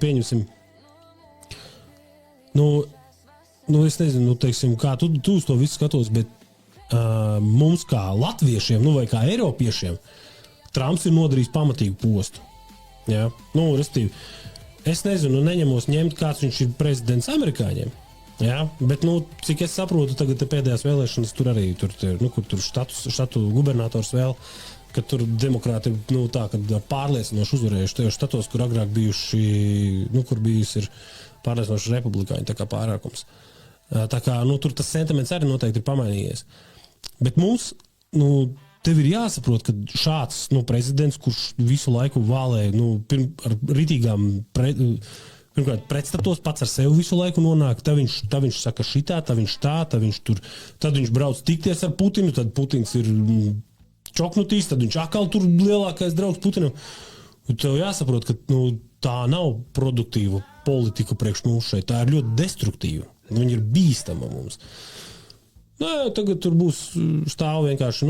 pieņemsim, es nezinu, teiksim, kā tu uz to visu skatos, bet mums kā latviešiem, vai kā eiropiešiem, Trumps ir nodarījis pamatīgu postu. Ja? Restīvi, es nezinu, neņemos ņemt, kāds viņš ir prezidents amerikāņiem. Ja? Bet, cik es saprotu, tagad pēdējās vēlēšanas tur arī, kur tur štatu gubernators vēl, ka tur demokrāti ir, tā, kad pārliecinoši uzvarējuši tajos štatos, kur agrāk bijuši, kur bijusi ir pārliecinoši republikāņi, tā kā pārākums. Tā kā, tur tas sentiments arī noteikti ir pamainījies. Bet mums, tev ir jāsaprot, ka šāds, prezidents, kurš visu laiku vālē, ar ritīgām pirmkārt pretstatos, pats ar sevi visu laiku nonāk, tad viņš saka šitā, tad viņš brauc tikties ar Putinu, tad Putins ir čoknutīs, tad viņš atkal tur lielākais draugs Putinam. Tev jāsaprot, ka tā nav produktīva politika priekš mums šeit, tā ir ļoti destruktīva. Viņa ir bīstama mums. Tagad tur būs stāv vienkārši,